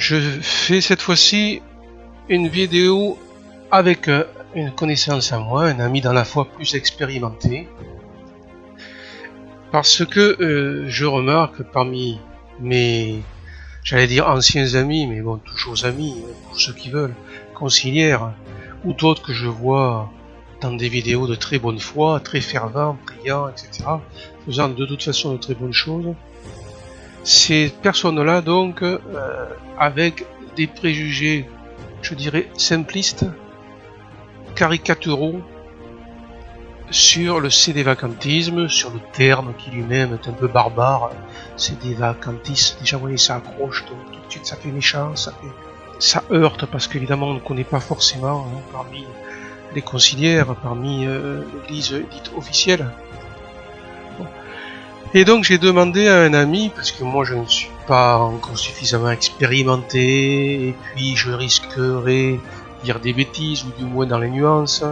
Je fais cette fois-ci une vidéo avec une connaissance à moi, un ami dans la foi plus expérimenté, parce que je remarque parmi mes, j'allais dire anciens amis, mais bon, toujours amis, pour ceux qui veulent, conciliaires, ou d'autres que je vois dans des vidéos de très bonne foi, très fervents, priants, etc., faisant de toute façon de très bonnes choses. Ces personnes-là, donc, avec des préjugés, je dirais, simplistes, caricaturaux, sur le sédévacantisme, sur le terme qui lui-même est un peu barbare, sédévacantisme, déjà vous voyez ça accroche, donc tout de suite ça fait méchant, ça heurte, parce qu'évidemment on ne connaît pas forcément parmi les conciliaires, parmi l'église dite officielle. Bon. Et donc j'ai demandé à un ami, parce que moi je ne suis pas encore suffisamment expérimenté, et puis je risquerais de dire des bêtises, ou du moins dans les nuances,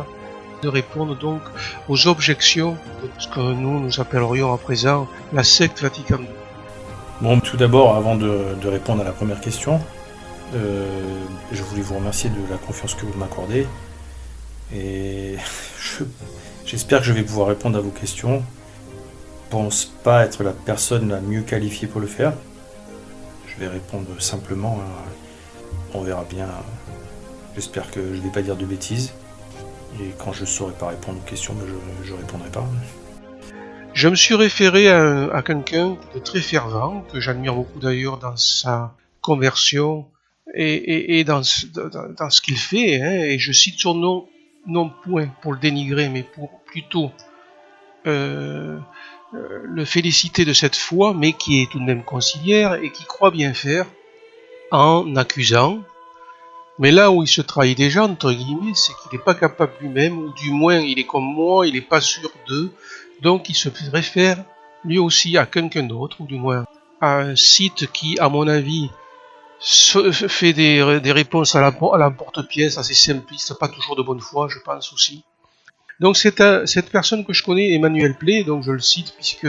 de répondre donc aux objections de ce que nous appellerions à présent la secte Vatican II. Bon, tout d'abord, avant de répondre à la première question, je voulais vous remercier de la confiance que vous m'accordez, et j'espère que je vais pouvoir répondre à vos questions. Je ne pense pas être la personne la mieux qualifiée pour le faire. Je vais répondre simplement, on verra bien. J'espère que je ne vais pas dire de bêtises. Et quand je ne saurai pas répondre aux questions, je ne répondrai pas. Je me suis référé à quelqu'un de très fervent, que j'admire beaucoup d'ailleurs dans sa conversion et dans ce qu'il fait, hein, et je cite son nom, non point pour le dénigrer, mais pour plutôt le féliciter de cette foi, mais qui est tout de même conciliaire et qui croit bien faire, en accusant. Mais là où il se trahit déjà, entre guillemets, c'est qu'il n'est pas capable lui-même, ou du moins il est comme moi, il n'est pas sûr d'eux, donc il se réfère lui aussi à quelqu'un d'autre, ou du moins à un site qui, à mon avis, fait des réponses à l'emporte-pièce, assez simplistes, pas toujours de bonne foi, je pense aussi. Donc cette personne que je connais, Emmanuel Play, donc je le cite puisque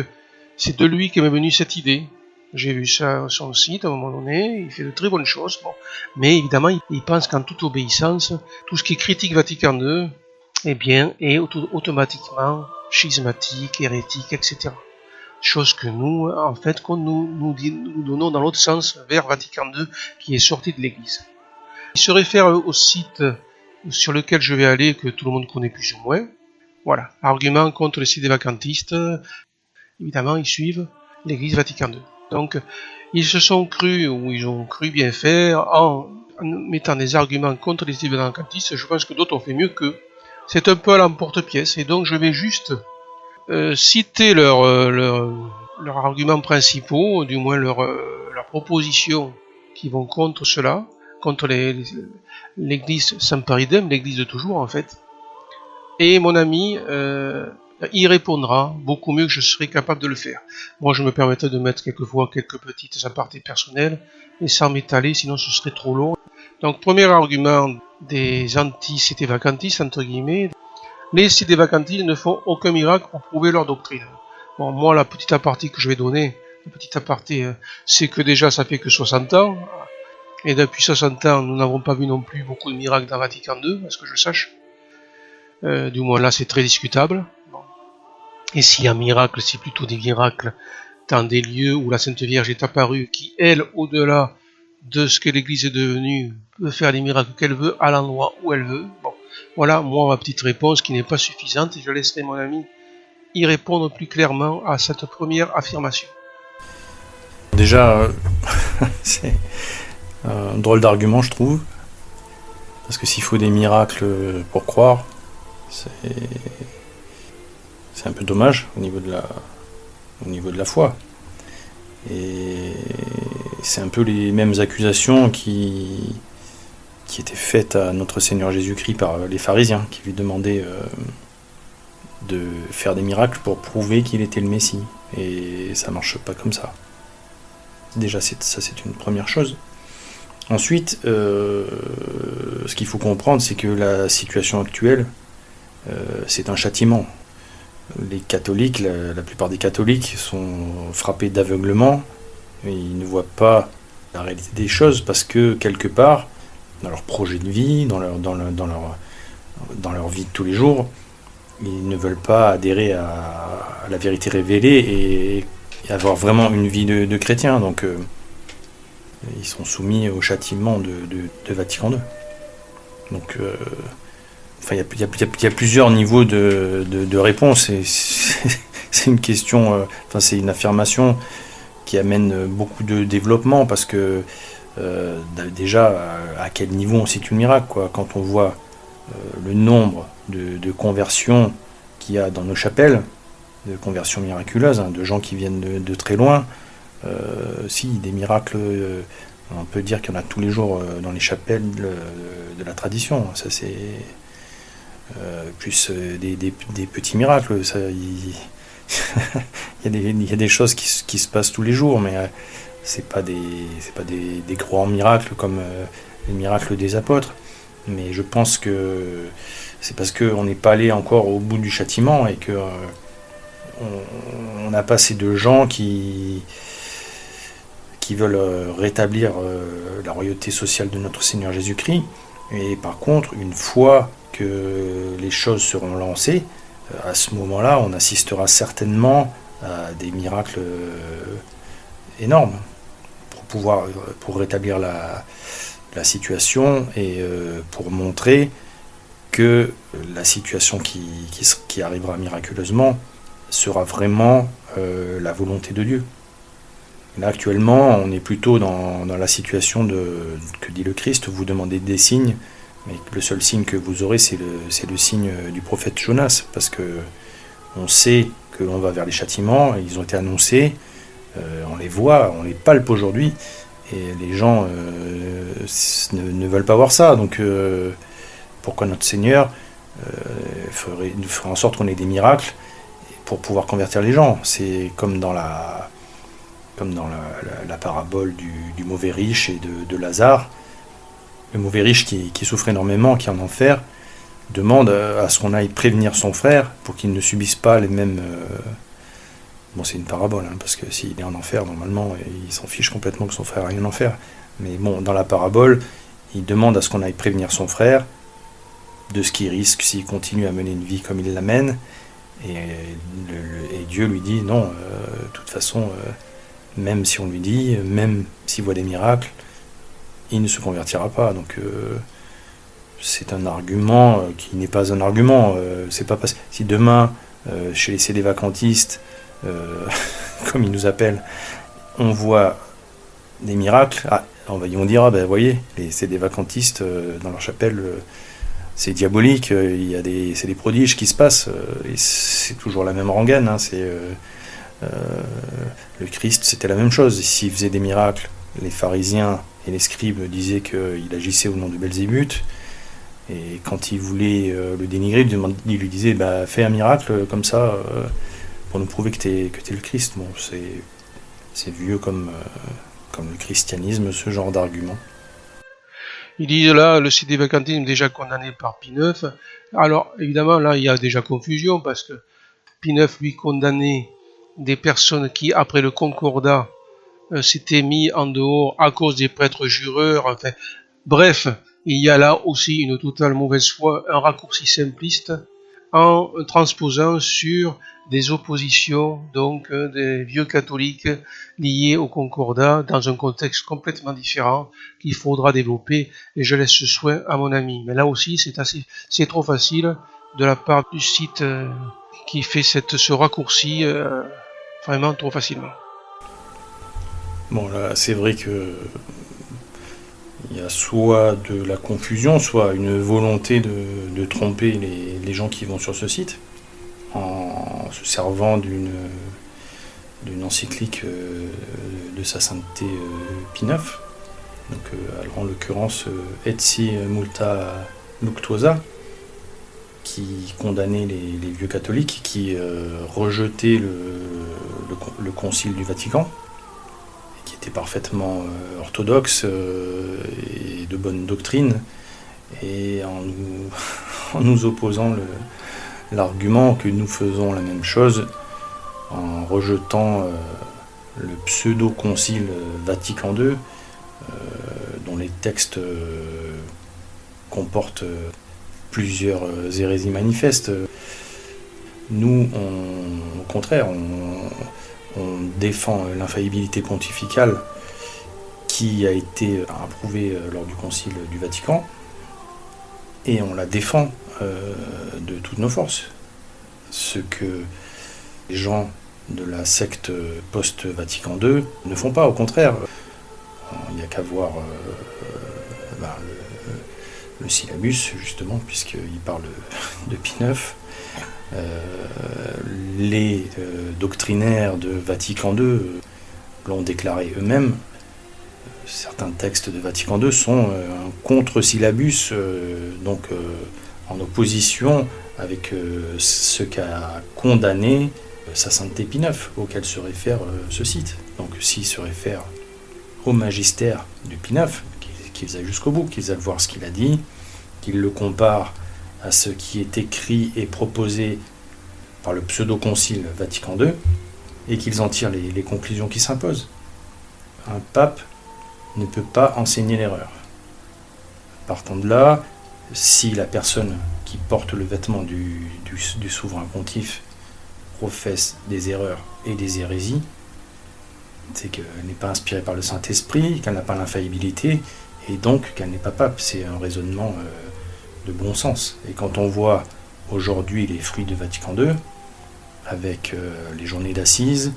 c'est de lui qu'est venue cette idée. J'ai vu ça sur son site à un moment donné, il fait de très bonnes choses, bon. Mais évidemment il pense qu'en toute obéissance, tout ce qui est critique Vatican II, eh bien, est automatiquement schismatique, hérétique, etc. Chose que nous, en fait, nous donnons dans l'autre sens vers Vatican II qui est sorti de l'Église. Il se réfère au site sur lequel je vais aller, que tout le monde connaît plus ou moins. Voilà, argument contre les sédévacantistes, évidemment ils suivent l'Église Vatican II. Donc, ils se sont crus, ou ils ont cru bien faire, en mettant des arguments contre les sédévacantistes. Je pense que d'autres ont fait mieux qu'eux. C'est un peu à l'emporte-pièce, et donc je vais juste citer leurs arguments principaux, du moins leurs propositions qui vont contre cela, contre l'Église Samparidem, l'Église de toujours en fait. Et mon ami y répondra beaucoup mieux que je serai capable de le faire. Moi, je me permettrai de mettre quelquefois quelques petites apartés personnelles, mais sans m'étaler, sinon ce serait trop long. Donc, premier argument des anti-sédévacantistes, entre guillemets, les sédévacantistes ne font aucun miracle pour prouver leur doctrine. Bon, moi, la petite aparté que je vais donner, c'est que déjà, ça fait que 60 ans, et depuis 60 ans, nous n'avons pas vu non plus beaucoup de miracles dans Vatican II, à ce que je sache. Du moins là, c'est très discutable. Bon. Et s'il y a un miracle, c'est plutôt des miracles dans des lieux où la Sainte Vierge est apparue, qui, elle, au-delà de ce que l'Église est devenue, peut faire les miracles qu'elle veut, à l'endroit où elle veut. Bon, voilà, moi, ma petite réponse qui n'est pas suffisante, et je laisserai mon ami y répondre plus clairement à cette première affirmation. Déjà, c'est un drôle d'argument, je trouve. Parce que s'il faut des miracles pour croire, c'est un peu dommage au niveau de la foi. Et c'est un peu les mêmes accusations qui étaient faites à notre Seigneur Jésus-Christ par les pharisiens, qui lui demandaient de faire des miracles pour prouver qu'il était le Messie. Et ça marche pas comme ça. Déjà, c'est une première chose. Ensuite, ce qu'il faut comprendre, c'est que la situation actuelle, c'est un châtiment. Les catholiques, la plupart des catholiques sont frappés d'aveuglement. Ils ne voient pas la réalité des choses, parce que quelque part, dans leur projet de vie, dans leur vie de tous les jours, ils ne veulent pas adhérer à la vérité révélée et avoir vraiment une vie de chrétien. Donc ils sont soumis au châtiment de Vatican II. Donc il y a plusieurs niveaux de réponse. Et c'est une question, c'est une affirmation qui amène beaucoup de développement, parce que déjà, à quel niveau on situe le miracle, quoi. Quand on voit le nombre de conversions qu'il y a dans nos chapelles, de conversions miraculeuses, de gens qui viennent de très loin, si, des miracles, on peut dire qu'il y en a tous les jours dans les chapelles de la tradition. Ça, c'est plus des petits miracles. Ça, il y a des choses qui se passent tous les jours, mais c'est pas des grands miracles comme les miracles des apôtres. Mais je pense que c'est parce qu'on n'est pas allé encore au bout du châtiment, et que on n'a pas assez de gens qui veulent rétablir la royauté sociale de notre Seigneur Jésus-Christ. Et par contre, une fois que les choses seront lancées, à ce moment-là, on assistera certainement à des miracles énormes pour rétablir la situation, et pour montrer que la situation qui arrivera miraculeusement sera vraiment la volonté de Dieu. Là, actuellement, on est plutôt dans la situation que dit le Christ: vous demandez des signes, mais le seul signe que vous aurez, c'est le signe du prophète Jonas, parce que on sait que l'on va vers les châtiments, ils ont été annoncés, on les voit, on les palpe aujourd'hui, et les gens ne veulent pas voir ça. Donc pourquoi notre Seigneur ferait en sorte qu'on ait des miracles pour pouvoir convertir les gens? C'est comme dans la parabole du mauvais riche et de Lazare. Le mauvais riche qui souffre énormément, qui est en enfer, demande à ce qu'on aille prévenir son frère pour qu'il ne subisse pas les mêmes... Bon, c'est une parabole, parce que s'il est en enfer, normalement, il s'en fiche complètement que son frère aille en enfer. Mais bon, dans la parabole, il demande à ce qu'on aille prévenir son frère de ce qu'il risque s'il continue à mener une vie comme il l'amène. Et Dieu lui dit, non, de toute façon, même si on lui dit, même s'il voit des miracles, il ne se convertira pas. Donc c'est un argument qui n'est pas un argument. C'est pas parce... Si demain, chez les sédévacantistes, comme ils nous appellent, on voit des miracles, ils vont dire, vous voyez, les sédévacantistes dans leur chapelle, c'est diabolique, c'est des prodiges qui se passent, et c'est toujours la même rengaine. Le Christ, c'était la même chose. S'il faisait des miracles, les pharisiens et les scribes disaient qu'il agissait au nom de Belzébuth, et quand ils voulaient le dénigrer, ils lui disaient, fais un miracle comme ça, pour nous prouver que t'es le Christ. Bon, c'est vieux comme le christianisme, ce genre d'argument. Il dit là, le sédévacantisme déjà condamné par Pie IX. Alors, évidemment, là, il y a déjà confusion, parce que Pie IX, lui, condamnait des personnes qui, après le concordat, s'étaient mis en dehors à cause des prêtres jureurs. Enfin, bref, il y a là aussi une totale mauvaise foi, un raccourci simpliste, en transposant sur des oppositions, donc des vieux catholiques liés au concordat, dans un contexte complètement différent qu'il faudra développer, et je laisse ce soin à mon ami. Mais là aussi, c'est trop facile de la part du site qui fait ce raccourci vraiment trop facilement. Bon, là, c'est vrai que il y a soit de la confusion, soit une volonté de tromper les gens qui vont sur ce site, en se servant d'une encyclique de sa sainteté Pie IX. Donc, en l'occurrence, Etsi Multa Luctuosa, qui condamnait les vieux catholiques, qui rejetaient le concile du Vatican, qui était parfaitement orthodoxe et de bonne doctrine, et en nous opposant l'argument que nous faisons la même chose, en rejetant le pseudo-concile Vatican II, dont les textes comportent plusieurs hérésies manifestes. Nous, au contraire, on défend l'infaillibilité pontificale qui a été approuvée lors du Concile du Vatican, et on la défend de toutes nos forces. Ce que les gens de la secte post-Vatican II ne font pas, au contraire. Il n'y a qu'à voir le syllabus, justement, puisqu'il parle de Pie IX. Les doctrinaires de Vatican II l'ont déclaré eux-mêmes. Certains textes de Vatican II sont un contre-syllabus, donc en opposition avec ce qu'a condamné sa sainteté Pie IX, auquel se réfère ce site. Donc s'il se réfère au magistère de Pie IX, qu'ils aillent jusqu'au bout, qu'ils aillent voir ce qu'il a dit, qu'ils le comparent à ce qui est écrit et proposé par le pseudo-concile Vatican II, et qu'ils en tirent les conclusions qui s'imposent. Un pape ne peut pas enseigner l'erreur. Partant de là, si la personne qui porte le vêtement du souverain pontife professe des erreurs et des hérésies, c'est qu'elle n'est pas inspirée par le Saint-Esprit, qu'elle n'a pas l'infaillibilité, et donc qu'elle n'est pas pape. C'est un raisonnement de bon sens. Et quand on voit aujourd'hui les fruits de Vatican II, avec les journées d'assises,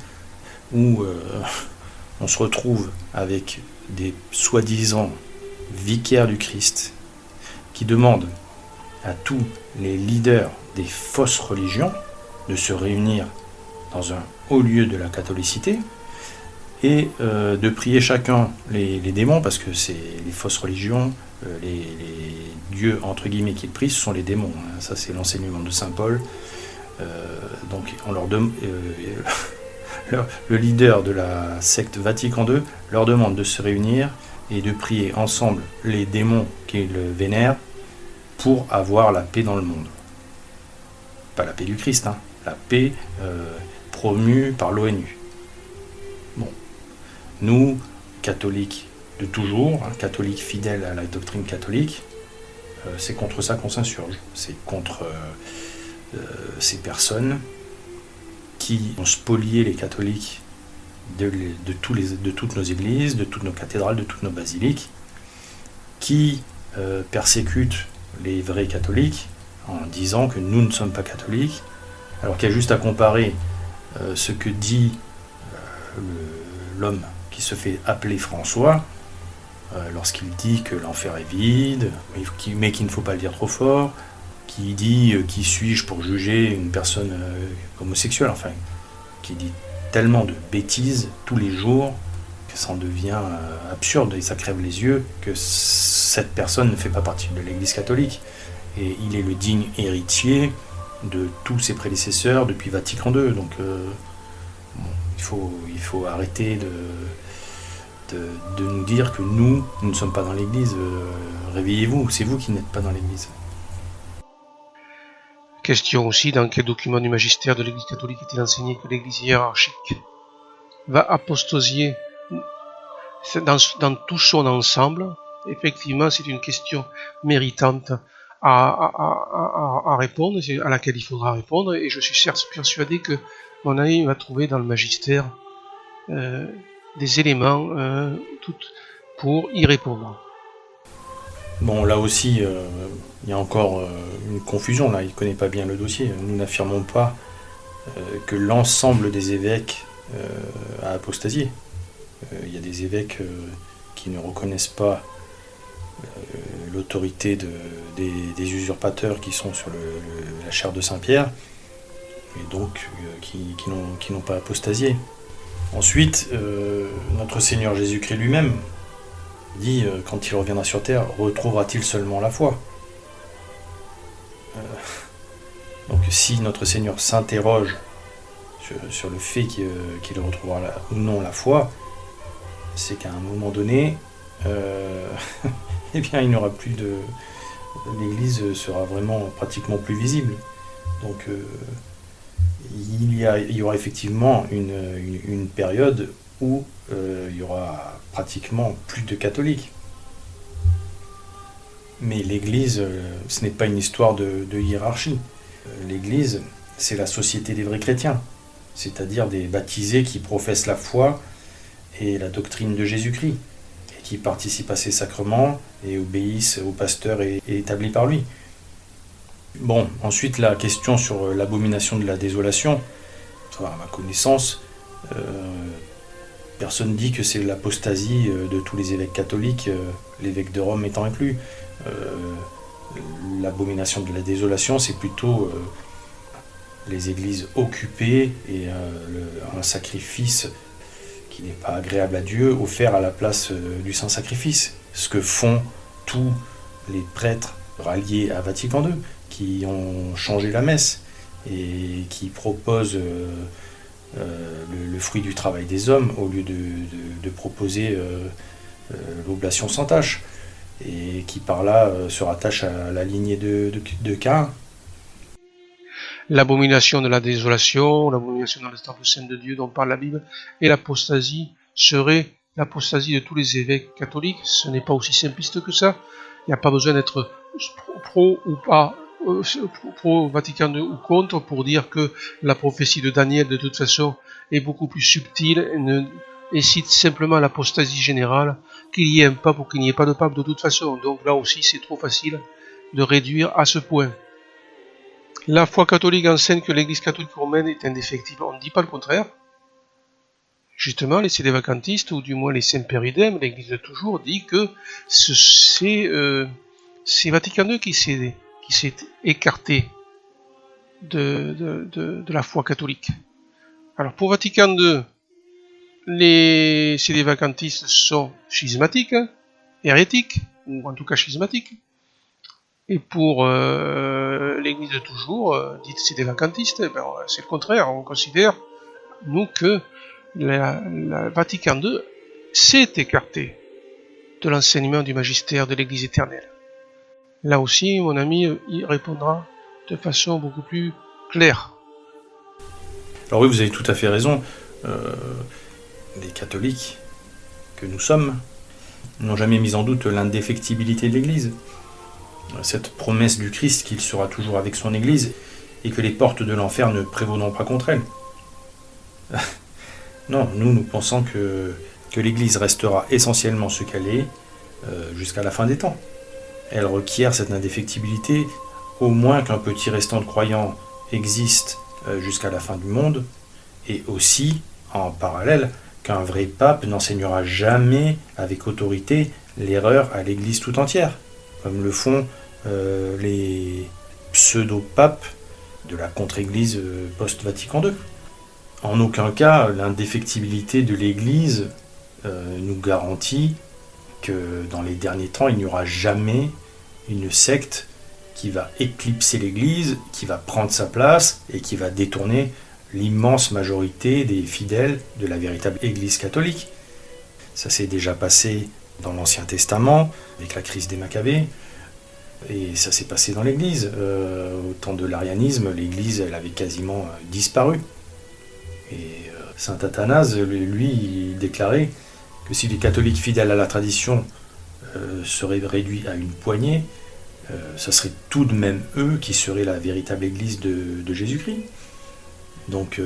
où on se retrouve avec des soi-disant vicaires du Christ qui demandent à tous les leaders des fausses religions de se réunir dans un haut lieu de la catholicité et de prier chacun les démons, parce que c'est les fausses religions, les dieux entre guillemets qu'ils prient, ce sont les démons. Ça, c'est l'enseignement de saint Paul. Donc on leur le leader de la secte Vatican II leur demande de se réunir et de prier ensemble les démons qu'ils vénèrent pour avoir la paix dans le monde. Pas la paix du Christ, hein, la paix promue par l'ONU. Bon, nous, catholiques de toujours, catholiques fidèles à la doctrine catholique, c'est contre ça qu'on s'insurge. C'est contre ces personnes qui ont spolié les catholiques de toutes nos églises, de toutes nos cathédrales, de toutes nos basiliques, qui persécutent les vrais catholiques en disant que nous ne sommes pas catholiques, alors qu'il y a juste à comparer ce que dit l'homme qui se fait appeler François, lorsqu'il dit que l'enfer est vide, mais qu'il ne faut pas le dire trop fort, qui dit qui suis-je pour juger une personne homosexuelle, enfin, qui dit tellement de bêtises tous les jours que ça en devient absurde et ça crève les yeux que cette personne ne fait pas partie de l'Église catholique. Et il est le digne héritier de tous ses prédécesseurs depuis Vatican II. Donc il faut arrêter de nous dire que nous ne sommes pas dans l'Église. Réveillez-vous, c'est vous qui n'êtes pas dans l'Église. Question aussi, dans quel document du magistère de l'Église catholique est-il enseigné que l'Église hiérarchique va apostasier dans tout son ensemble? Effectivement, c'est une question méritante à répondre, à laquelle il faudra répondre, et je suis persuadé que mon ami va trouver dans le magistère des éléments pour y répondre. Bon, là aussi, il y a encore une confusion, là, il ne connaît pas bien le dossier. Nous n'affirmons pas que l'ensemble des évêques a apostasié. Il y a des évêques qui ne reconnaissent pas l'autorité des usurpateurs qui sont sur la chaire de Saint-Pierre, et donc qui n'ont pas apostasié. Ensuite, notre Seigneur Jésus-Christ lui-même dit, quand il reviendra sur terre, retrouvera-t-il seulement la foi? Donc si notre Seigneur s'interroge sur le fait qu'il retrouvera ou non la foi, c'est qu'à un moment donné, eh bien, il n'y aura plus de... l'Église sera vraiment pratiquement plus visible. Donc il y aura effectivement une période où il y aura pratiquement plus de catholiques. Mais l'Église, ce n'est pas une histoire de hiérarchie. L'Église, c'est la société des vrais chrétiens, c'est-à-dire des baptisés qui professent la foi et la doctrine de Jésus-Christ, et qui participent à ses sacrements et obéissent au pasteur établi par lui. Bon, ensuite la question sur l'abomination de la désolation, à ma connaissance, personne ne dit que c'est l'apostasie de tous les évêques catholiques, l'évêque de Rome étant inclus. L'abomination de la désolation, c'est plutôt les églises occupées et un sacrifice qui n'est pas agréable à Dieu offert à la place du saint sacrifice. Ce que font tous les prêtres ralliés à Vatican II, qui ont changé la messe et qui proposent le fruit du travail des hommes au lieu de proposer l'oblation sans tache, et qui par là se rattache à la lignée de Caïn. L'abomination de la désolation, l'abomination dans le temple saint de Dieu dont parle la Bible, et l'apostasie serait l'apostasie de tous les évêques catholiques. Ce n'est pas aussi simpliste que ça. Il n'y a pas besoin d'être pro ou pas, pro Vatican II ou contre pour dire que la prophétie de Daniel de toute façon est beaucoup plus subtile et cite simplement l'apostasie générale, qu'il y ait un pape ou qu'il n'y ait pas de pape de toute façon. Donc là aussi c'est trop facile de réduire à ce point. La foi catholique enseigne que l'Église catholique romaine est indéfectible. On ne dit pas le contraire. Justement, les sédévacantistes, ou du moins les Saint-Péridèmes, l'Église de toujours, dit que c'est Vatican II qui s'est écarté de la foi catholique. Alors pour Vatican II, les sédévacantistes sont schismatiques, hérétiques, ou en tout cas schismatiques. Et pour l'Église de toujours, dite sédévacantiste, c'est le contraire. On considère, nous, que la Vatican II s'est écarté de l'enseignement du magistère de l'Église éternelle. Là aussi, mon ami y répondra de façon beaucoup plus claire. Alors oui, vous avez tout à fait raison. Les catholiques que nous sommes n'ont jamais mis en doute l'indéfectibilité de l'Église. Cette promesse du Christ qu'il sera toujours avec son Église et que les portes de l'enfer ne prévaudront pas contre elle. Non, nous pensons que l'Église restera essentiellement ce qu'elle est jusqu'à la fin des temps. Elle requiert cette indéfectibilité, au moins qu'un petit restant de croyants existe jusqu'à la fin du monde, et aussi, en parallèle, qu'un vrai pape n'enseignera jamais avec autorité l'erreur à l'Église tout entière, comme le font les pseudo-papes de la contre-Église post-Vatican II. En aucun cas, l'indéfectibilité de l'Église nous garantit que dans les derniers temps, il n'y aura jamais une secte qui va éclipser l'Église, qui va prendre sa place et qui va détourner l'immense majorité des fidèles de la véritable Église catholique. Ça s'est déjà passé dans l'Ancien Testament, avec la crise des Maccabées, et ça s'est passé dans l'Église. Au temps de l'arianisme, l'Église elle avait quasiment disparu. Et saint Athanase, lui, il déclarait que si les catholiques fidèles à la tradition seraient réduits à une poignée, ça serait tout de même eux qui seraient la véritable Église de Jésus-Christ. Donc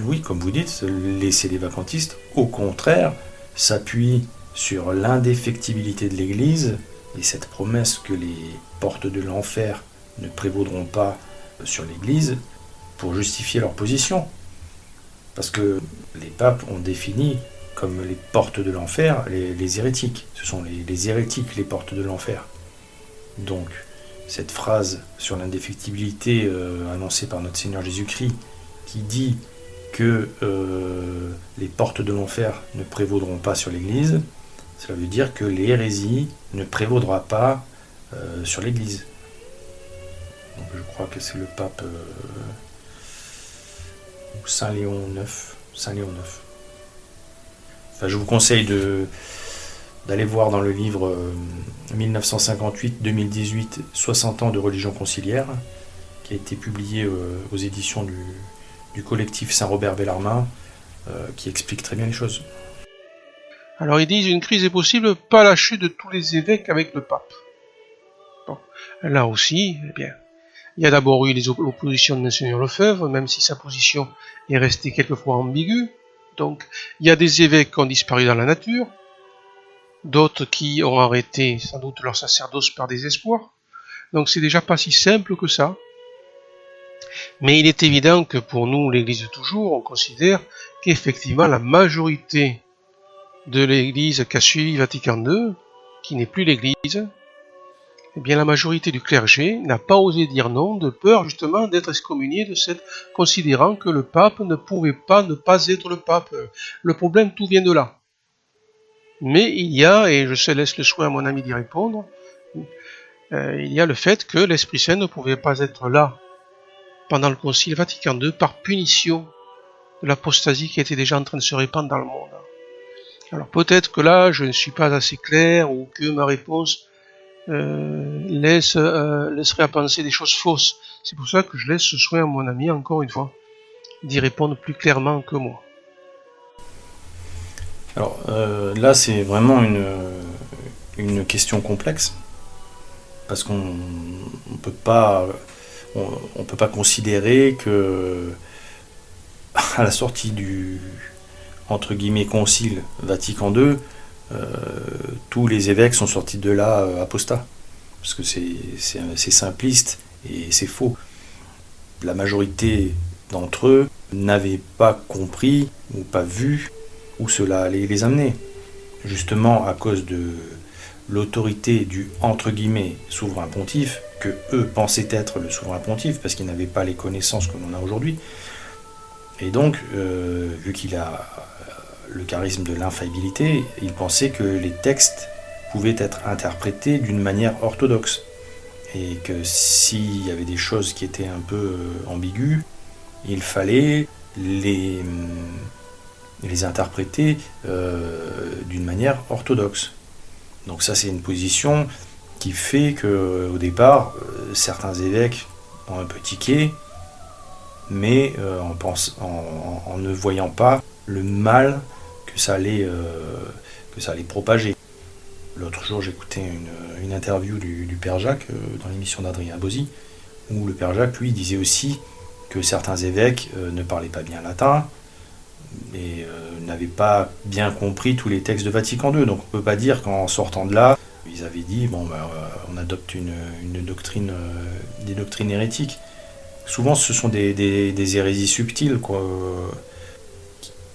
oui, comme vous dites, les sédévacantistes, au contraire, s'appuient sur l'indéfectibilité de l'Église et cette promesse que les portes de l'enfer ne prévaudront pas sur l'Église pour justifier leur position. Parce que les papes ont défini comme les portes de l'enfer les hérétiques. Ce sont les hérétiques les portes de l'enfer. Donc, cette phrase sur l'indéfectibilité annoncée par notre Seigneur Jésus-Christ, qui dit que les portes de l'enfer ne prévaudront pas sur l'Église, cela veut dire que l'hérésie ne prévaudra pas sur l'Église. Donc, je crois que c'est le pape Saint Léon IX. Enfin, je vous conseille d'aller voir dans le livre 1958-2018, 60 ans de religion conciliaire, qui a été publié aux éditions du collectif Saint-Robert Bellarmin. qui explique très bien les choses. Alors ils disent une crise est possible, pas la chute de tous les évêques avec le pape. Bon, là aussi, eh bien, il y a d'abord eu l'opposition de Monseigneur Lefebvre, même si sa position est restée quelquefois ambiguë. Donc, il y a des évêques qui ont disparu dans la nature, d'autres qui ont arrêté sans doute leur sacerdoce par désespoir. Donc c'est déjà pas si simple que ça. Mais il est évident que pour nous, l'Église de toujours, on considère qu'effectivement la majorité de l'Église qui a suivi Vatican II, qui n'est plus l'Église, eh bien la majorité du clergé n'a pas osé dire non, de peur justement d'être excommunié considérant que le pape ne pouvait pas ne pas être le pape. Le problème, tout vient de là. Mais il y a, et je laisse le soin à mon ami d'y répondre, il y a le fait que l'Esprit Saint ne pouvait pas être là pendant le Concile Vatican II par punition de l'apostasie qui était déjà en train de se répandre dans le monde. Alors peut-être que là, je ne suis pas assez clair ou que ma réponse laisserait à penser des choses fausses. C'est pour ça que je laisse ce soin à mon ami, encore une fois, d'y répondre plus clairement que moi. Alors là, c'est vraiment une question complexe, parce qu'on ne peut pas considérer que à la sortie du entre guillemets concile Vatican II, tous les évêques sont sortis de là apostats, parce que c'est simpliste et c'est faux. La majorité d'entre eux n'avaient pas compris ou pas vu où cela allait les amener, justement à cause de l'autorité du entre guillemets souverain pontife, que eux pensaient être le souverain pontife parce qu'ils n'avaient pas les connaissances que l'on a aujourd'hui. Et donc, vu qu'il a le charisme de l'infaillibilité, il pensait que les textes pouvaient être interprétés d'une manière orthodoxe. Et que s'il y avait des choses qui étaient un peu ambiguës, il fallait les interpréter d'une manière orthodoxe. Donc ça, c'est une position qui fait qu'au départ, certains évêques ont un peu tiqué, mais en ne voyant pas le mal que ça allait propager. L'autre jour, j'écoutais une interview du Père Jacques dans l'émission d'Adrien Bozzi, où le Père Jacques, lui, disait aussi que certains évêques ne parlaient pas bien latin et n'avaient pas bien compris tous les textes de Vatican II. Donc on ne peut pas dire qu'en sortant de là, ils avaient dit on adopte une doctrine, des doctrines hérétiques. Souvent, ce sont des hérésies subtiles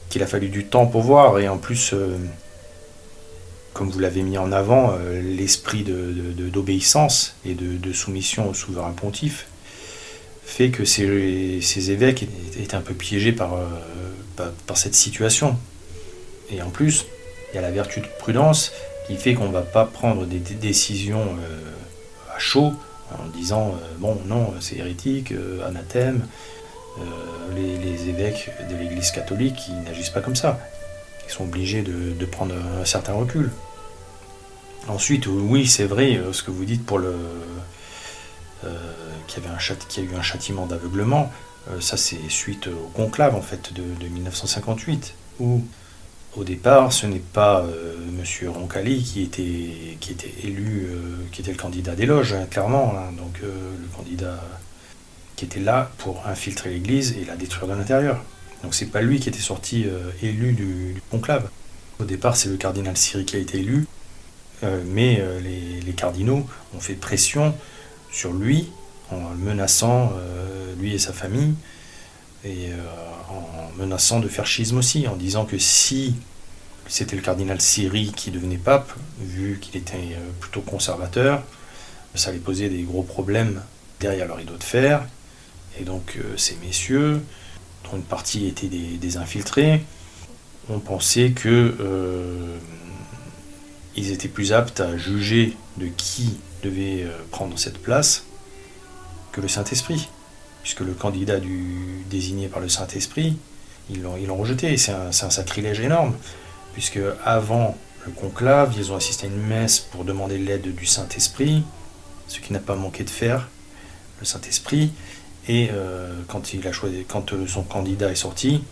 qu'il a fallu du temps pour voir, et en plus, comme vous l'avez mis en avant, l'esprit d'obéissance et de soumission au souverain pontife fait que ces évêques étaient un peu piégés par cette situation. Et en plus, il y a la vertu de prudence qui fait qu'on ne va pas prendre des décisions à chaud en disant non, c'est hérétique, anathème. Les évêques de l'Église catholique, ils n'agissent pas comme ça. Ils sont obligés de prendre un certain recul. Ensuite, oui, c'est vrai ce que vous dites pour qu'il y a eu un châtiment d'aveuglement. Ça, c'est suite au conclave en fait de 1958, où au départ, ce n'est pas Monsieur Roncalli qui était élu, qui était le candidat des loges, hein, clairement. Hein, donc le candidat qui était là pour infiltrer l'Église et la détruire de l'intérieur. Donc c'est pas lui qui était sorti élu du conclave. Au départ, c'est le cardinal Siri qui a été élu, mais les cardinaux ont fait pression sur lui en le menaçant, lui et sa famille, et en menaçant de faire schisme aussi, en disant que si c'était le cardinal Siri qui devenait pape, vu qu'il était plutôt conservateur, ça allait poser des gros problèmes derrière le rideau de fer. Et donc ces messieurs, dont une partie étaient des infiltrés, on pensait que ils étaient plus aptes à juger de qui devait prendre cette place que le Saint-Esprit, puisque le candidat désigné par le Saint-Esprit, ils l'ont rejeté, et c'est un sacrilège énorme, puisque avant le conclave, ils ont assisté à une messe pour demander l'aide du Saint-Esprit, ce qui n'a pas manqué de faire le Saint-Esprit, et quand son candidat est sorti,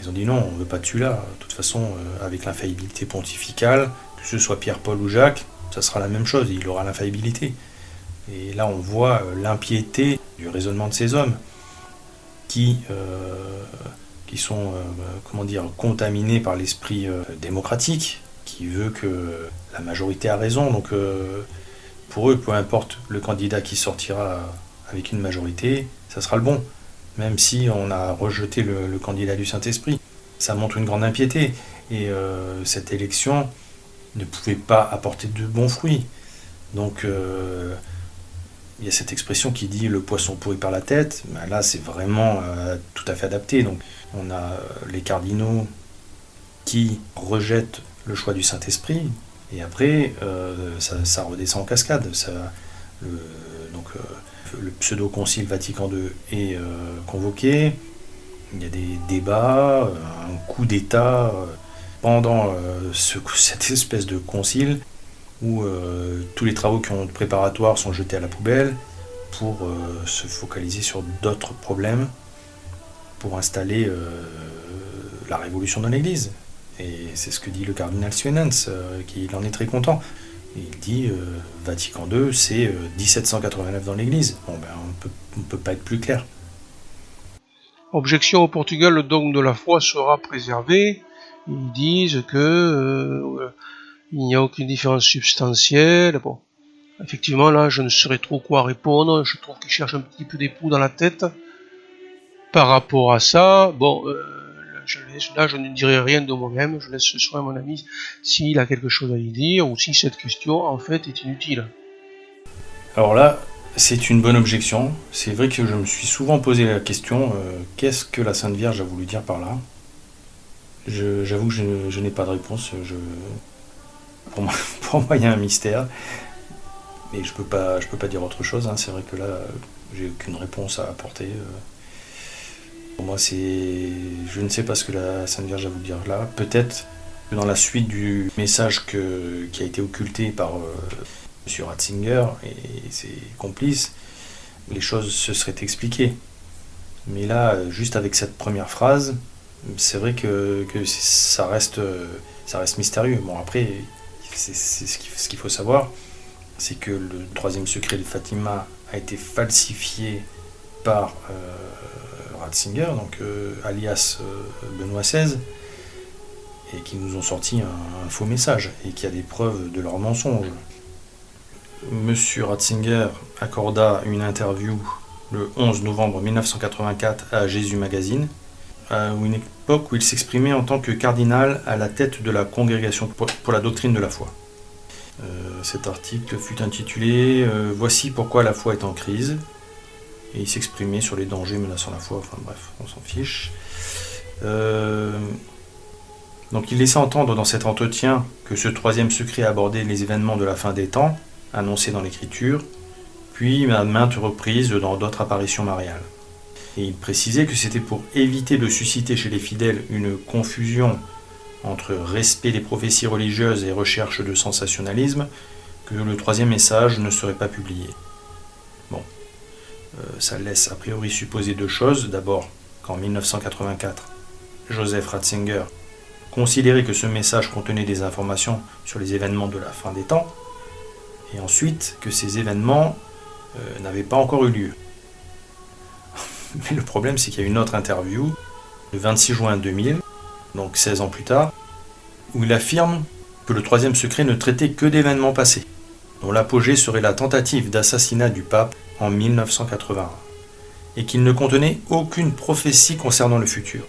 Ils ont dit non, on ne veut pas de celui-là. De toute façon, avec l'infaillibilité pontificale, que ce soit Pierre, Paul ou Jacques, ça sera la même chose, il aura l'infaillibilité. Et là, on voit l'impiété du raisonnement de ces hommes qui sont contaminés par l'esprit démocratique, qui veut que la majorité a raison. Donc, pour eux, peu importe le candidat qui sortira avec une majorité, ça sera le bon, même si on a rejeté le candidat du Saint-Esprit. Ça montre une grande impiété, et cette élection ne pouvait pas apporter de bons fruits. Donc, il y a cette expression qui dit « le poisson pourri par la tête ». Ben là, c'est vraiment tout à fait adapté. Donc, on a les cardinaux qui rejettent le choix du Saint-Esprit, et après, ça redescend en cascade. Le pseudo-concile Vatican II est convoqué, il y a des débats, un coup d'État pendant cette espèce de concile où tous les travaux préparatoires sont jetés à la poubelle pour se focaliser sur d'autres problèmes, pour installer la révolution dans l'Église. Et c'est ce que dit le cardinal Suenens, qui en est très content. Il dit Vatican II, c'est 1789 dans l'Église. Bon, ben, on ne peut pas être plus clair. Objection au Portugal, le dogme de la foi sera préservé. Ils disent que il n'y a aucune différence substantielle. Bon, effectivement, là, je ne saurais trop quoi répondre. Je trouve qu'ils cherchent un petit peu des poux dans la tête par rapport à ça. Bon, je ne dirai rien de moi-même. Je laisse ce soin à mon ami s'il a quelque chose à y dire ou si cette question, en fait, est inutile. Alors là, c'est une bonne objection. C'est vrai que je me suis souvent posé la question qu'est-ce que la Sainte Vierge a voulu dire par là ? J'avoue que je n'ai pas de réponse. Pour moi, il y a un mystère. Mais je peux pas dire autre chose. Hein. C'est vrai que là, j'ai aucune réponse à apporter. Pour moi, je ne sais pas ce que la Sainte Vierge a voulu dire là. Peut-être que dans la suite du message qui a été occulté par M. Ratzinger et ses complices, les choses se seraient expliquées. Mais là, juste avec cette première phrase, c'est vrai que ça reste mystérieux. Bon, après, c'est ce qu'il faut savoir, c'est que le troisième secret de Fatima a été falsifié par Ratzinger, donc alias Benoît XVI, et qui nous ont sorti un faux message, et qui a des preuves de leur mensonge. Monsieur Ratzinger accorda une interview le 11 novembre 1984 à Jésus Magazine, à une époque où il s'exprimait en tant que cardinal à la tête de la congrégation pour la doctrine de la foi. Cet article fut intitulé « Voici pourquoi la foi est en crise », et il s'exprimait sur les dangers menaçant la foi, enfin bref, on s'en fiche. Donc il laissait entendre dans cet entretien que ce troisième secret abordait les événements de la fin des temps, annoncés dans l'Écriture, puis à maintes reprises dans d'autres apparitions mariales. Et il précisait que c'était pour éviter de susciter chez les fidèles une confusion entre respect des prophéties religieuses et recherche de sensationnalisme que le troisième message ne serait pas publié. Bon, ça laisse a priori supposer deux choses. D'abord, qu'en 1984, Joseph Ratzinger considérait que ce message contenait des informations sur les événements de la fin des temps, et ensuite que ces événements n'avaient pas encore eu lieu. Mais le problème, c'est qu'il y a une autre interview, le 26 juin 2000, donc 16 ans plus tard, où il affirme que le troisième secret ne traitait que d'événements passés, dont l'apogée serait la tentative d'assassinat du pape en 1981, et qu'il ne contenait aucune prophétie concernant le futur.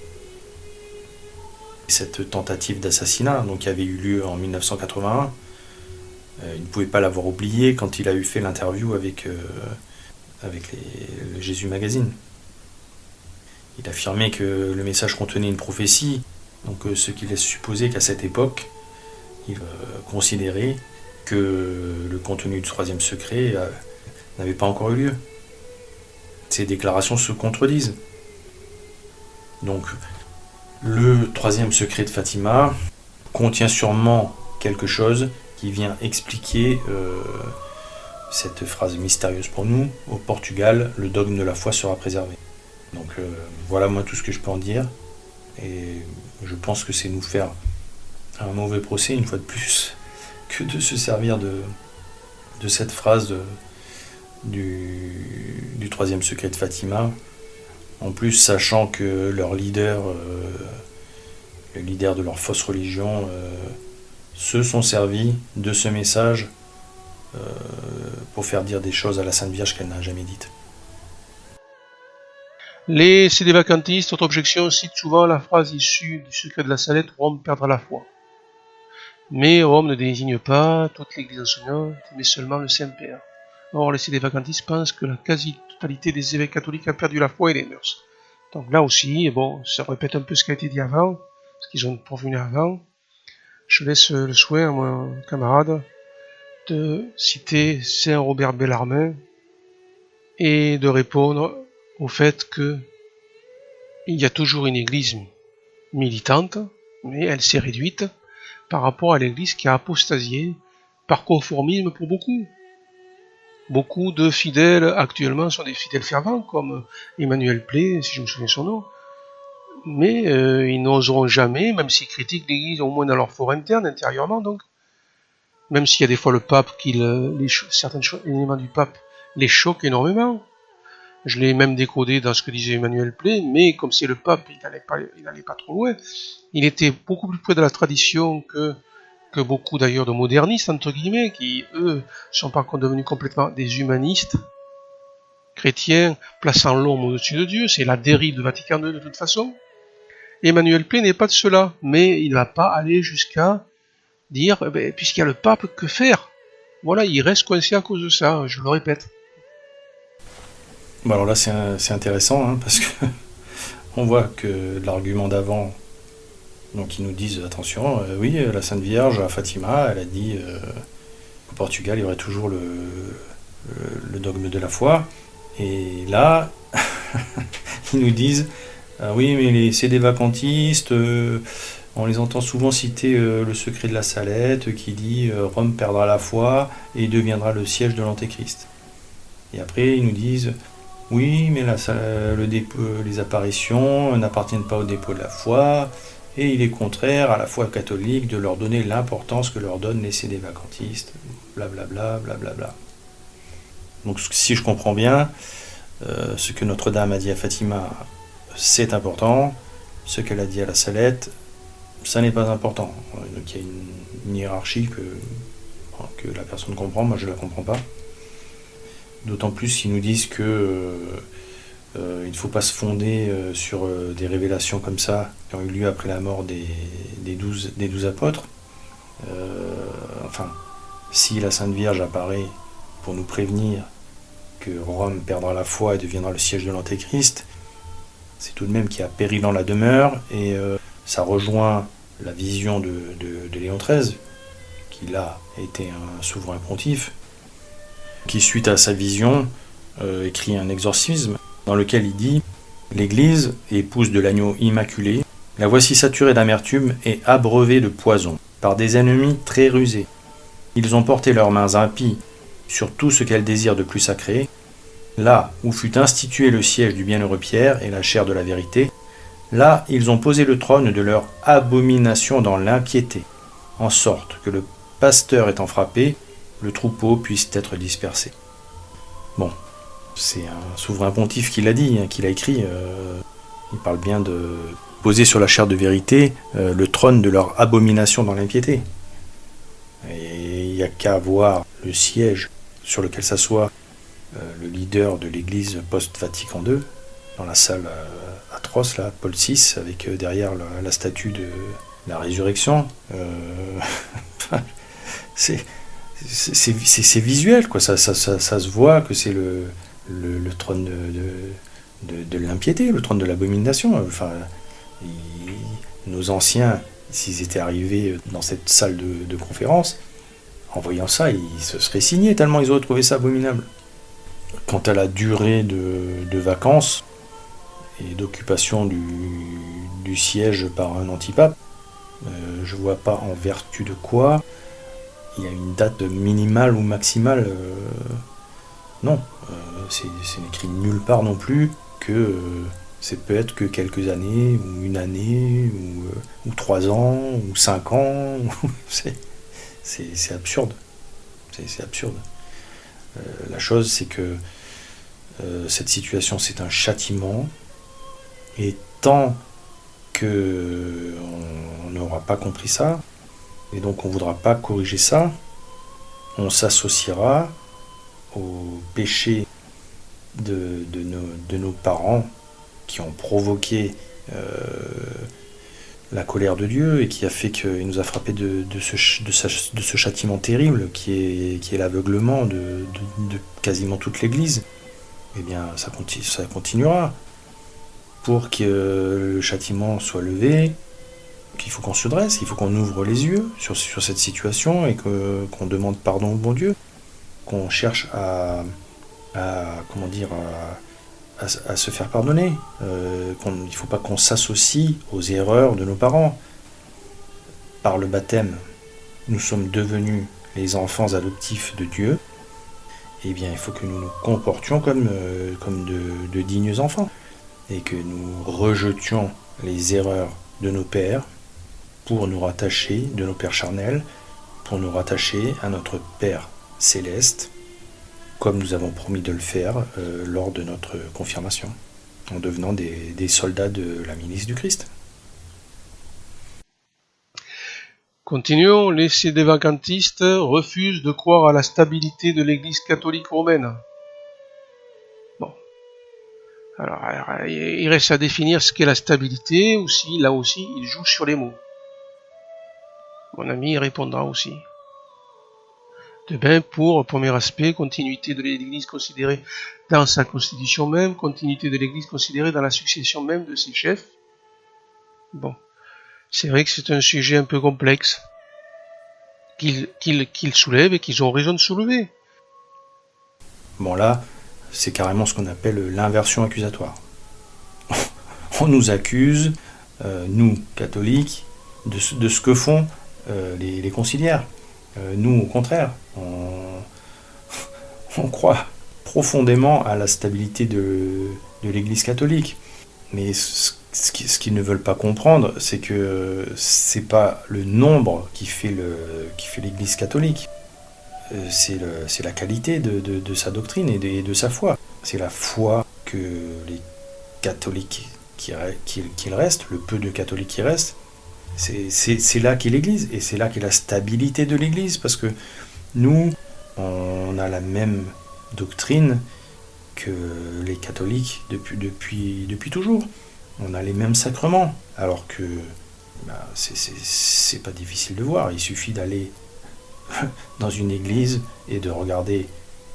Cette tentative d'assassinat, donc, qui avait eu lieu en 1981, il ne pouvait pas l'avoir oublié quand il a eu fait l'interview avec le Jésus Magazine. Il affirmait que le message contenait une prophétie, donc ce qui laisse supposer qu'à cette époque, il considérait que le contenu du troisième secret n'avait pas encore eu lieu. Ces déclarations se contredisent. Donc, le troisième secret de Fatima contient sûrement quelque chose qui vient expliquer cette phrase mystérieuse pour nous. Au Portugal, le dogme de la foi sera préservé. Donc voilà moi tout ce que je peux en dire. Et je pense que c'est nous faire un mauvais procès, une fois de plus, que de se servir de cette phrase du troisième secret de Fatima. En plus, sachant que leur leader, le leader de leur fausse religion, se sont servis de ce message pour faire dire des choses à la Sainte Vierge qu'elle n'a jamais dites. Les sédévacantistes, autre objection, citent souvent la phrase issue du secret de la Salette « Rome perdra la foi ». Mais Rome ne désigne pas toute l'Église enseignante, mais seulement le Saint-Père. Or, les sédévacantistes pensent que la quasi-totalité des évêques catholiques a perdu la foi et les mœurs. Donc là aussi, bon, ça répète un peu ce qui a été dit avant, ce qu'ils ont provenu avant. Je laisse le soin à mon camarade de citer Saint Robert Bellarmine et de répondre au fait que il y a toujours une église militante, mais elle s'est réduite par rapport à l'église qui a apostasié par conformisme pour beaucoup. Beaucoup de fidèles actuellement sont des fidèles fervents, comme Emmanuel Play, si je me souviens son nom, mais ils n'oseront jamais, même s'ils critiquent l'église au moins dans leur fort interne, intérieurement donc, même s'il y a des fois le pape certains éléments du pape les choquent énormément. Je l'ai même décodé dans ce que disait Emmanuel Play, mais comme c'est le pape, il n'allait pas trop loin. Il était beaucoup plus près de la tradition que beaucoup d'ailleurs de modernistes, entre guillemets, qui, eux, sont par contre devenus complètement des humanistes chrétiens, plaçant l'homme au-dessus de Dieu. C'est la dérive de Vatican II de toute façon. Emmanuel Play n'est pas de cela, mais il ne va pas aller jusqu'à dire, puisqu'il y a le pape, que faire? Voilà, il reste coincé à cause de ça, je le répète. Bon alors là c'est intéressant, hein, parce que on voit que l'argument d'avant, donc ils nous disent attention, oui, la Sainte Vierge à Fatima, elle a dit qu'au Portugal il y aurait toujours le dogme de la foi, et là ils nous disent oui, mais les sédévacantistes, on les entend souvent citer le secret de la Salette qui dit Rome perdra la foi et deviendra le siège de l'Antéchrist. Et après ils nous disent oui, mais les apparitions n'appartiennent pas au dépôt de la foi, et il est contraire à la foi catholique de leur donner l'importance que leur donnent les sédévacantistes, blablabla, blablabla. Donc si je comprends bien, ce que Notre-Dame a dit à Fatima, c'est important, ce qu'elle a dit à la Salette, ça n'est pas important. Donc il y a une hiérarchie que la personne comprend, moi je ne la comprends pas. D'autant plus s'ils nous disent que il ne faut pas se fonder sur des révélations comme ça qui ont eu lieu après la mort des 12 apôtres. Enfin, si la Sainte Vierge apparaît pour nous prévenir que Rome perdra la foi et deviendra le siège de l'Antéchrist, c'est tout de même qu'il y a péril dans la demeure, et ça rejoint la vision de Léon XIII, qui là était un souverain pontife, qui suite à sa vision écrit un exorcisme dans lequel il dit « L'Église, épouse de l'agneau immaculé, la voici saturée d'amertume et abreuvée de poison, par des ennemis très rusés. Ils ont porté leurs mains impies sur tout ce qu'elle désire de plus sacré. Là où fut institué le siège du bienheureux Pierre et la chair de la vérité, là ils ont posé le trône de leur abomination dans l'impiété, en sorte que le pasteur étant frappé, le troupeau puisse être dispersé. » Bon, c'est un souverain pontife qui l'a dit, qui l'a écrit. Il parle bien de poser sur la chair de vérité le trône de leur abomination dans l'impiété. Et il n'y a qu'à voir le siège sur lequel s'assoit le leader de l'église post-Vatican II, dans la salle atroce, là, Paul VI, avec derrière la statue de la résurrection. C'est visuel, quoi. Ça se voit que c'est le trône de l'impiété, le trône de l'abomination. Enfin, nos anciens, s'ils étaient arrivés dans cette salle de conférence, en voyant ça, ils se seraient signés tellement ils auraient trouvé ça abominable. Quant à la durée de vacances et d'occupation du siège par un antipape, je vois pas en vertu de quoi il y a une date minimale ou maximale. Non, c'est écrit nulle part non plus que C'est peut-être que quelques années, ou une année, ou 3 ans, ou 5 ans. C'est absurde. C'est absurde. La chose, c'est que cette situation, c'est un châtiment. Et tant que on n'aura pas compris ça, et donc on ne voudra pas corriger ça, on s'associera au péché de nos parents qui ont provoqué la colère de Dieu et qui a fait qu'il nous a frappé de ce châtiment terrible qui est l'aveuglement de quasiment toute l'Église. Eh bien, ça continuera. Pour que le châtiment soit levé, qu'il faut qu'on se dresse, il faut qu'on ouvre les yeux sur cette situation et qu'on demande pardon au bon Dieu, qu'on cherche à se faire pardonner. Il ne faut pas qu'on s'associe aux erreurs de nos parents. Par le baptême, nous sommes devenus les enfants adoptifs de Dieu. Eh bien, il faut que nous nous comportions comme de dignes enfants et que nous rejetions les erreurs de nos pères pour nous rattacher, de nos pères charnels, pour nous rattacher à notre Père céleste, comme nous avons promis de le faire lors de notre confirmation, en devenant des soldats de la milice du Christ. Continuons, les sédévacantistes refusent de croire à la stabilité de l'Église catholique romaine. Bon. Alors, il reste à définir ce qu'est la stabilité, ou si, là aussi, il joue sur les mots. Mon ami répondra aussi. De même, pour premier aspect, continuité de l'Église considérée dans sa constitution même, continuité de l'Église considérée dans la succession même de ses chefs. Bon, c'est vrai que c'est un sujet un peu complexe qu'ils soulèvent et qu'ils ont raison de soulever. Bon là, c'est carrément ce qu'on appelle l'inversion accusatoire. On nous accuse, nous, catholiques, de ce que font les conciliaires. Nous, au contraire, on croit profondément à la stabilité de l'Église catholique. Mais ce qu'ils ne veulent pas comprendre, c'est que c'est pas le nombre qui fait l'Église catholique. C'est la qualité de sa doctrine et de sa foi. C'est la foi que les catholiques qu'il reste, le peu de catholiques qui restent, c'est là qu'est l'Église, et c'est là qu'est la stabilité de l'Église, parce que nous, on a la même doctrine que les catholiques depuis toujours. On a les mêmes sacrements, alors que c'est pas difficile de voir, il suffit d'aller dans une église et de regarder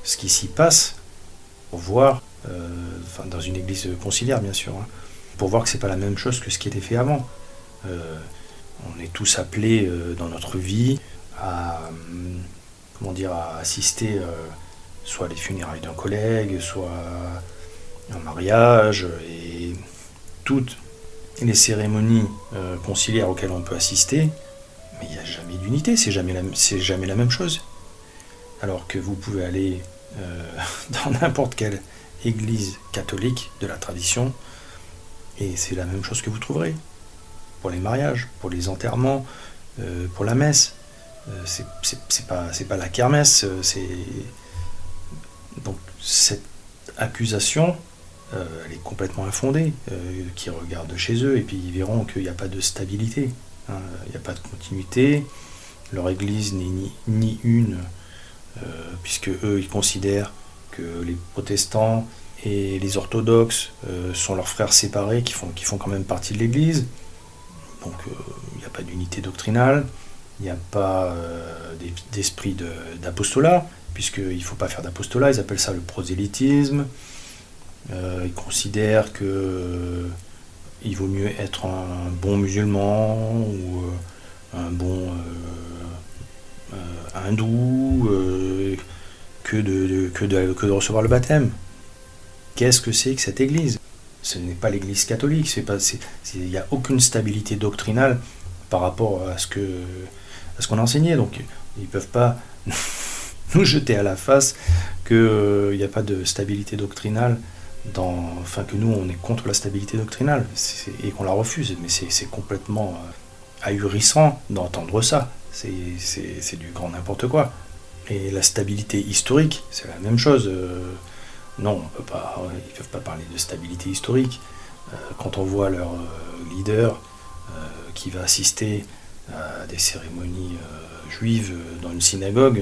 ce qui s'y passe pour voir, dans une église conciliaire bien sûr, pour voir que c'est pas la même chose que ce qui était fait avant. On est tous appelés dans notre vie à assister soit à les funérailles d'un collègue, soit un mariage, et toutes les cérémonies conciliaires auxquelles on peut assister, mais il n'y a jamais d'unité, c'est jamais la même chose. Alors que vous pouvez aller dans n'importe quelle église catholique de la tradition, et c'est la même chose que vous trouverez. Pour les mariages, pour les enterrements, pour la messe. C'est pas la kermesse. Donc cette accusation, elle est complètement infondée. Qui regardent chez eux et puis ils verront qu'il n'y a pas de stabilité. Il n'y a pas de continuité. Leur église n'est ni une, puisque eux ils considèrent que les protestants et les orthodoxes sont leurs frères séparés qui font quand même partie de l'église. Donc il n'y a pas d'unité doctrinale, il n'y a pas d'esprit d'apostolat, puisqu'il ne faut pas faire d'apostolat, ils appellent ça le prosélytisme. Ils considèrent qu'il vaut mieux être un bon musulman ou un bon hindou que de recevoir le baptême. Qu'est-ce que c'est que cette église ? Ce n'est pas l'église catholique, il n'y a aucune stabilité doctrinale par rapport à ce qu'on a enseigné. Donc ils ne peuvent pas nous jeter à la face qu'il n'y a pas de stabilité doctrinale enfin que nous on est contre la stabilité doctrinale et qu'on la refuse, mais c'est complètement ahurissant d'entendre ça. C'est du grand n'importe quoi. Et la stabilité historique, c'est la même chose. Non, ils peuvent pas parler de stabilité historique. Quand on voit leur leader qui va assister à des cérémonies juives dans une synagogue,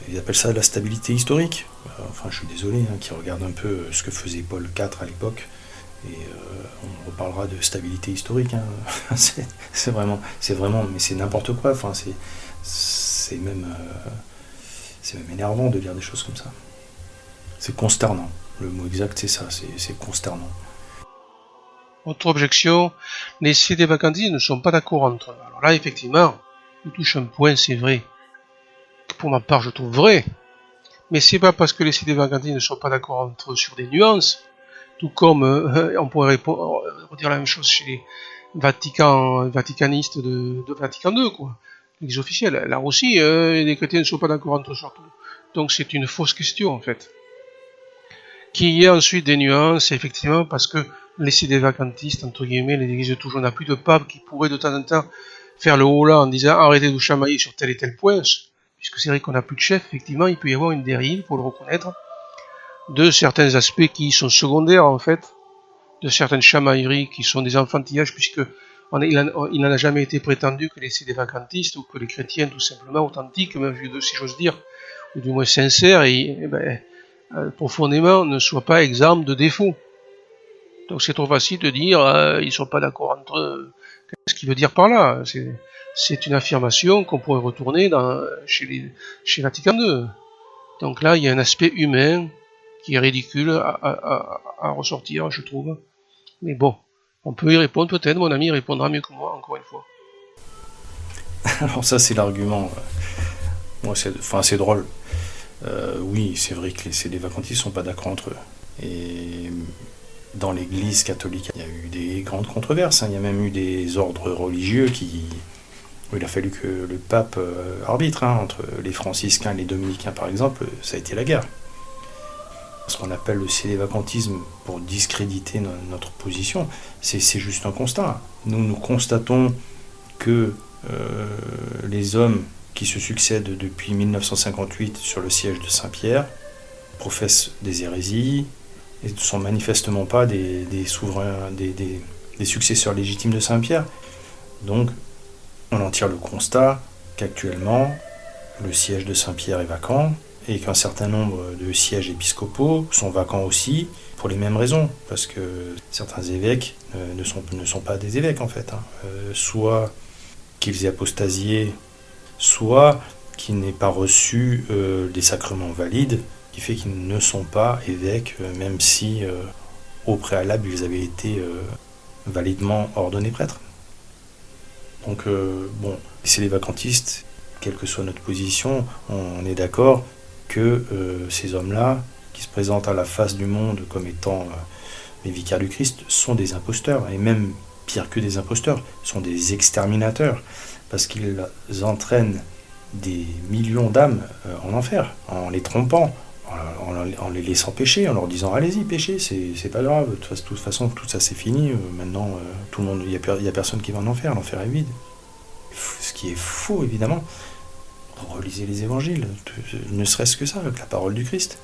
ils appellent ça la stabilité historique. Enfin, je suis désolé, qui regarde un peu ce que faisait Paul IV à l'époque, et on reparlera de stabilité historique. c'est vraiment, mais c'est n'importe quoi. Enfin, c'est même énervant de dire des choses comme ça. C'est consternant. Le mot exact, c'est ça, c'est consternant. Autre objection, les sédévacantistes ne sont pas d'accord entre eux. Alors là, effectivement, on touche un point, c'est vrai, que pour ma part, je trouve vrai. Mais c'est pas parce que les sédévacantistes ne sont pas d'accord entre eux sur des nuances, tout comme on pourrait dire la même chose chez les vaticanistes de Vatican II, quoi. Les officiels. Là aussi, les chrétiens ne sont pas d'accord entre eux sur tout. Donc c'est une fausse question, en fait. Qu'il y ait ensuite des nuances, effectivement, parce que les sédévacantistes, entre guillemets, l'Église de toujours n'a plus de pape qui pourrait de temps en temps faire le haut-là en disant arrêtez de vous chamailler sur tel et tel point, puisque c'est vrai qu'on n'a plus de chef, effectivement, il peut y avoir une dérive, il faut le reconnaître, de certains aspects qui sont secondaires, en fait, de certaines chamailleries qui sont des enfantillages, puisque il n'en a jamais été prétendu que les sédévacantistes, ou que les chrétiens, tout simplement, authentiques, même si j'ose dire, ou du moins sincères, profondément, ne soient pas exempts de défauts. Donc c'est trop facile de dire ils ne sont pas d'accord entre eux. Qu'est-ce qu'il veut dire par là? C'est une affirmation qu'on pourrait retourner chez Vatican II. Donc là, il y a un aspect humain qui est ridicule à ressortir, je trouve. Mais bon, on peut y répondre peut-être, mon ami répondra mieux que moi, encore une fois. Alors ça, c'est l'argument. C'est drôle. Oui, c'est vrai que les sédévacantistes ne sont pas d'accord entre eux. Et dans l'Église catholique, il y a eu des grandes controverses. Il y a même eu des ordres religieux où il a fallu que le pape arbitre. Entre les franciscains et les dominicains, par exemple, ça a été la guerre. Ce qu'on appelle le sédévacantisme pour discréditer notre position, c'est juste un constat. Nous constatons que les hommes qui se succèdent depuis 1958 sur le siège de Saint-Pierre professent des hérésies et ne sont manifestement pas des souverains, des successeurs légitimes de Saint-Pierre. Donc, on en tire le constat qu'actuellement, le siège de Saint-Pierre est vacant et qu'un certain nombre de sièges épiscopaux sont vacants aussi pour les mêmes raisons, parce que certains évêques ne sont pas des évêques en fait. Soit qu'ils aient apostasié, soit qu'ils n'aient pas reçu des sacrements valides, qui fait qu'ils ne sont pas évêques, même si au préalable ils avaient été validement ordonnés prêtres. Donc c'est les vacantistes, quelle que soit notre position, on est d'accord que ces hommes-là, qui se présentent à la face du monde comme étant les vicaires du Christ, sont des imposteurs, et même pire que des imposteurs, sont des exterminateurs, parce qu'ils entraînent des millions d'âmes en enfer, en les trompant, en les laissant pécher, en leur disant allez-y, péchez, c'est pas grave, de toute façon tout ça c'est fini, maintenant tout le monde, il y a personne qui va en enfer, l'enfer est vide. Ce qui est faux évidemment. Relisez les évangiles, ne serait-ce que ça, avec la parole du Christ.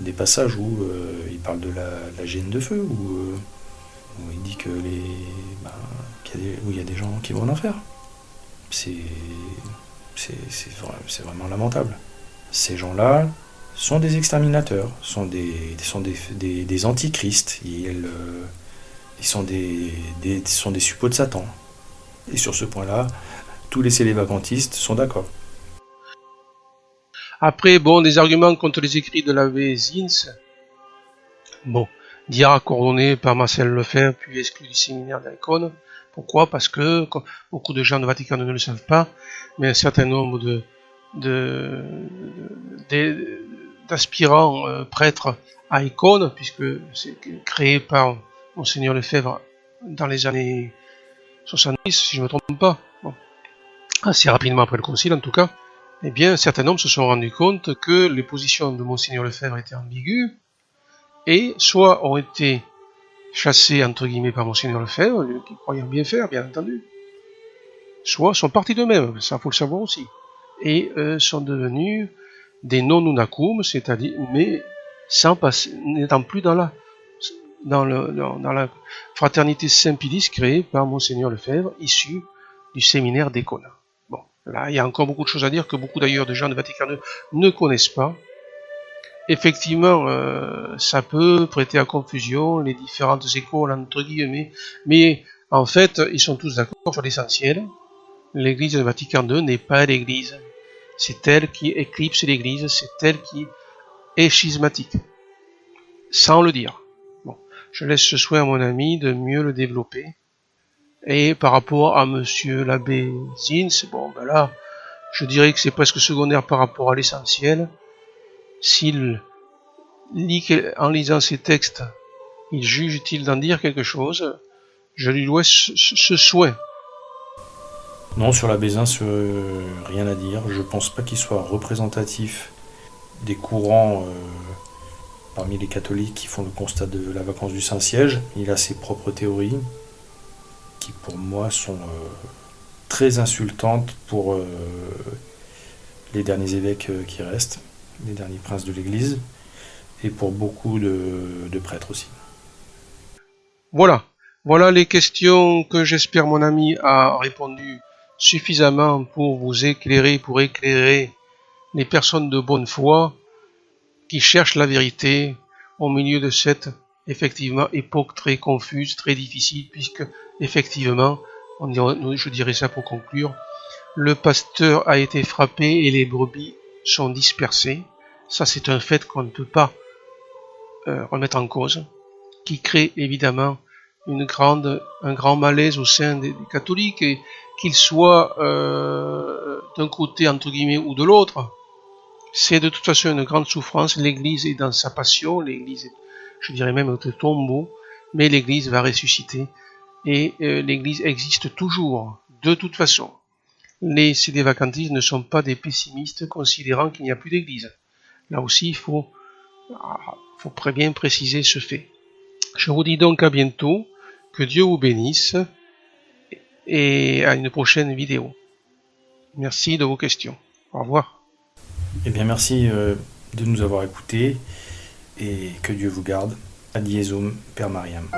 Des passages où il parle de la géhenne de feu, où il dit que il y a des gens qui vont en enfer. C'est vraiment lamentable. Ces gens-là sont des exterminateurs, sont des antichrists. Ils sont des suppôts de Satan. Et sur ce point-là, tous les sédévacantistes sont d'accord. Après, des arguments contre les écrits de l'abbé Zins. Dira coordonné par Marcel Lefebvre, puis exclu du séminaire d'Ancône. Pourquoi? Parce que beaucoup de gens de Vatican ne le savent pas, mais un certain nombre d'aspirants prêtres à Ancône, puisque c'est créé par Monseigneur Lefebvre dans les années 70, si je ne me trompe pas, assez rapidement après le concile en tout cas, eh bien, un certain nombre se sont rendus compte que les positions de Monseigneur Lefebvre étaient ambiguës, et soit ont été chassés, entre guillemets, par Monseigneur Lefebvre, qui croyait bien faire, bien entendu, soit sont partis d'eux-mêmes, ça faut le savoir aussi, et sont devenus des non-unacum, c'est-à-dire, mais sans passer, n'étant plus dans la fraternité Saint-Pilice créée par Monseigneur Lefebvre, issu du séminaire d'École. Bon, là, il y a encore beaucoup de choses à dire que beaucoup d'ailleurs de gens de Vatican II ne connaissent pas. Effectivement, ça peut prêter à confusion les différentes écoles, entre guillemets, mais en fait, ils sont tous d'accord sur l'essentiel. L'Église de Vatican II n'est pas l'Église. C'est elle qui éclipse l'Église, c'est elle qui est schismatique. Sans le dire. Bon, je laisse ce soin à mon ami de mieux le développer. Et par rapport à monsieur l'abbé Zins, bon ben là, je dirais que c'est presque secondaire par rapport à l'essentiel. S'il lit, en lisant ces textes, il juge utile d'en dire quelque chose, je lui dois ce soin. Non, sur l'abbé Zins, rien à dire. Je pense pas qu'il soit représentatif des courants parmi les catholiques qui font le constat de la vacance du Saint-Siège. Il a ses propres théories qui, pour moi, sont très insultantes pour les derniers évêques qui restent, les derniers princes de l'Église, et pour beaucoup de prêtres aussi. Voilà les questions que j'espère mon ami a répondu suffisamment pour vous éclairer, pour éclairer les personnes de bonne foi qui cherchent la vérité au milieu de cette, effectivement, époque très confuse, très difficile, puisque, effectivement, je dirais ça pour conclure, le pasteur a été frappé et les brebis sont dispersées. Ça, c'est un fait qu'on ne peut pas remettre en cause, qui crée évidemment un grand malaise au sein des catholiques, et qu'ils soient d'un côté, entre guillemets, ou de l'autre. C'est de toute façon une grande souffrance. L'Église est dans sa passion, l'Église, je dirais même au tombeau, mais l'Église va ressusciter, et l'Église existe toujours, de toute façon. Les sédévacantistes ne sont pas des pessimistes considérant qu'il n'y a plus d'Église. Là aussi, il faut bien préciser ce fait. Je vous dis donc à bientôt, que Dieu vous bénisse, et à une prochaine vidéo. Merci de vos questions. Au revoir. Eh bien, merci de nous avoir écoutés, et que Dieu vous garde. Ad Iesum, Père Mariam.